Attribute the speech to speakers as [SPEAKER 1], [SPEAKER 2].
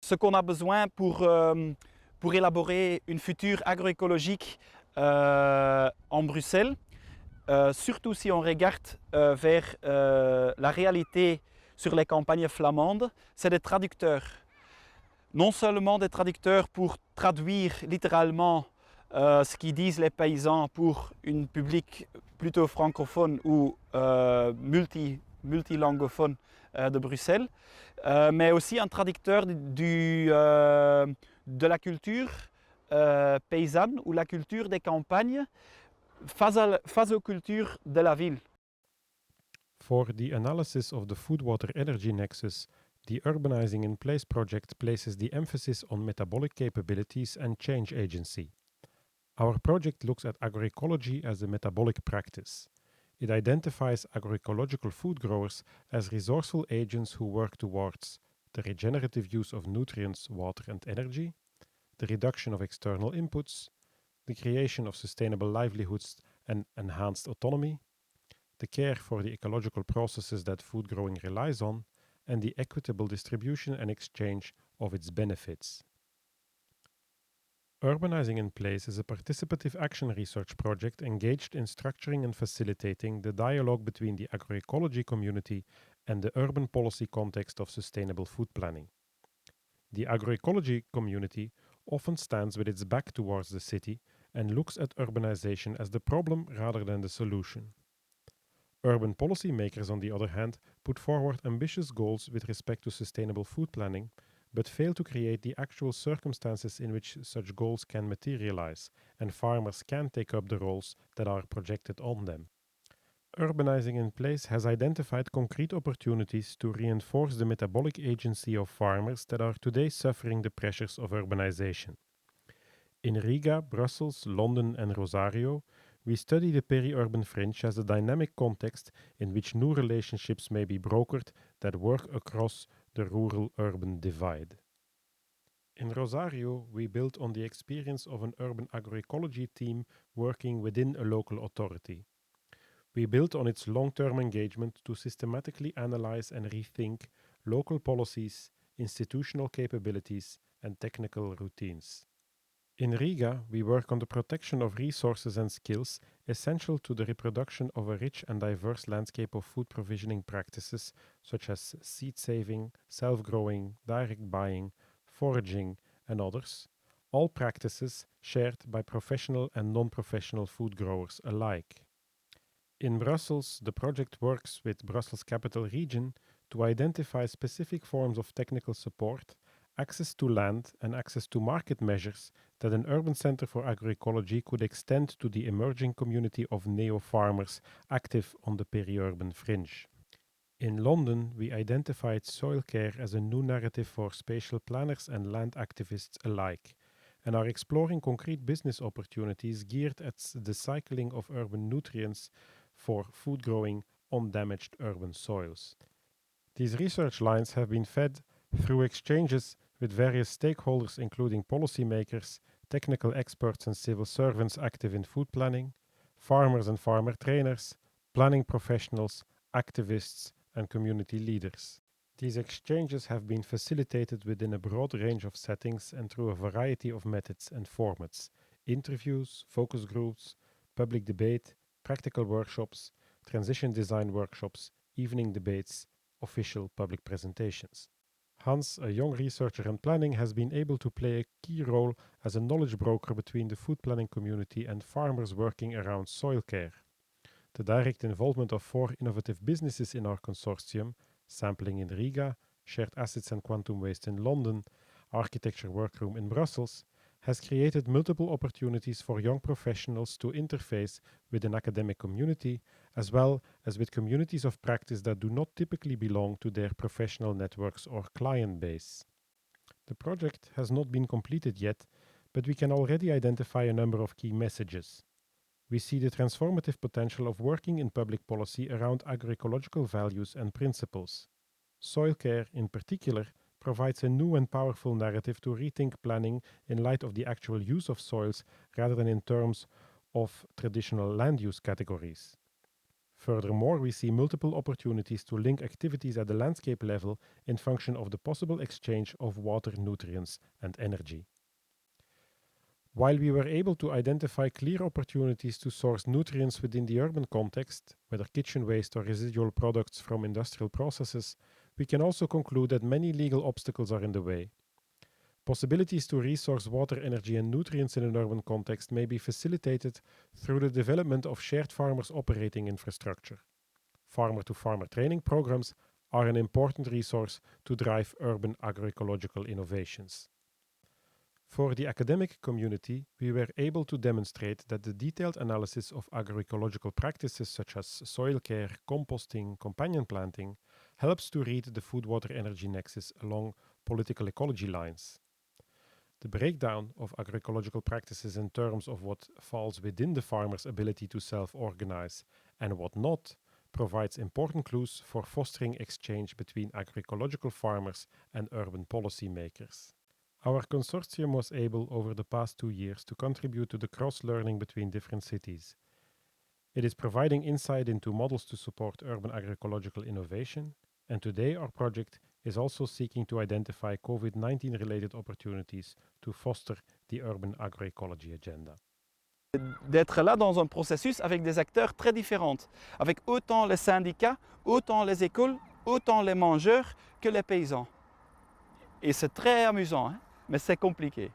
[SPEAKER 1] ce qu'on a besoin pour élaborer une future agroécologique en Bruxelles, surtout si on regarde vers la réalité sur les campagnes flamandes, c'est des traducteurs. Non seulement des traducteurs pour traduire littéralement ce qu'ils disent les paysans pour un public plutôt francophone ou multilangophone de Bruxelles, mais aussi un traducteur de la culture paysanne ou la culture des campagnes face aux cultures de la ville.
[SPEAKER 2] For the analysis of the food-water energy nexus, the Urbanising in Place project places the emphasis on metabolic capabilities and change agency. Our project looks at agroecology as a metabolic practice. It identifies agroecological food growers as resourceful agents who work towards the regenerative use of nutrients, water, and energy, the reduction of external inputs, the creation of sustainable livelihoods and enhanced autonomy, the care for the ecological processes that food growing relies on, and the equitable distribution and exchange of its benefits. Urbanising in Place is a participative action research project engaged in structuring and facilitating the dialogue between the agroecology community and the urban policy context of sustainable food planning. The agroecology community often stands with its back towards the city and looks at urbanisation as the problem rather than the solution. Urban policymakers, on the other hand, put forward ambitious goals with respect to sustainable food planning, but fail to create the actual circumstances in which such goals can materialize, and farmers can take up the roles that are projected on them. Urbanising in Place has identified concrete opportunities to reinforce the metabolic agency of farmers that are today suffering the pressures of urbanisation. In Riga, Brussels, London, and Rosario, we study the peri-urban fringe as a dynamic context in which new relationships may be brokered that work across the rural-urban divide. In Rosario, we built on the experience of an urban agroecology team working within a local authority. We built on its long-term engagement to systematically analyze and rethink local policies, institutional capabilities, and technical routines. In Riga, we work on the protection of resources and skills essential to the reproduction of a rich and diverse landscape of food provisioning practices such as seed saving, self-growing, direct buying, foraging, and others, all practices shared by professional and non-professional food growers alike. In Brussels, the project works with Brussels Capital Region to identify specific forms of technical support, access to land, and access to market measures that an urban center for agroecology could extend to the emerging community of neo-farmers active on the peri-urban fringe. In London, we identified soil care as a new narrative for spatial planners and land activists alike, and are exploring concrete business opportunities geared at the cycling of urban nutrients for food growing on damaged urban soils. These research lines have been fed through exchanges with various stakeholders including policymakers, technical experts and civil servants active in food planning, farmers and farmer trainers, planning professionals, activists and community leaders. These exchanges have been facilitated within a broad range of settings and through a variety of methods and formats: interviews, focus groups, public debate, practical workshops, transition design workshops, evening debates, official public presentations. Hans, a young researcher in planning, has been able to play a key role as a knowledge broker between the food planning community and farmers working around soil care. The direct involvement of 4 innovative businesses in our consortium, sampling in Riga, shared assets and quantum waste in London, architecture workroom in Brussels, has created multiple opportunities for young professionals to interface with an academic community, as well as with communities of practice that do not typically belong to their professional networks or client base. The project has not been completed yet, but we can already identify a number of key messages. We see the transformative potential of working in public policy around agroecological values and principles. Soil care, in particular, provides a new and powerful narrative to rethink planning in light of the actual use of soils rather than in terms of traditional land use categories. Furthermore, we see multiple opportunities to link activities at the landscape level in function of the possible exchange of water, nutrients, and energy. While we were able to identify clear opportunities to source nutrients within the urban context, whether kitchen waste or residual products from industrial processes, we can also conclude that many legal obstacles are in the way. Possibilities to resource water, energy, and nutrients in an urban context may be facilitated through the development of shared farmers operating infrastructure. Farmer-to-farmer training programs are an important resource to drive urban agroecological innovations. For the academic community, we were able to demonstrate that the detailed analysis of agroecological practices such as soil care, composting, companion planting helps to read the food-water-energy nexus along political ecology lines. The breakdown of agroecological practices in terms of what falls within the farmer's ability to self-organize and what not provides important clues for fostering exchange between agroecological farmers and urban policymakers. Our consortium was able over the past 2 years to contribute to the cross-learning between different cities. It is providing insight into models to support urban agroecological innovation, and today our project is also seeking to identify COVID-19 related opportunities to foster the urban agroecology agenda.
[SPEAKER 1] D'être là dans un processus avec des acteurs très différents, avec autant les syndicats, autant les écoles, autant les mangeurs que les paysans. Et c'est très amusant, hein, mais c'est compliqué.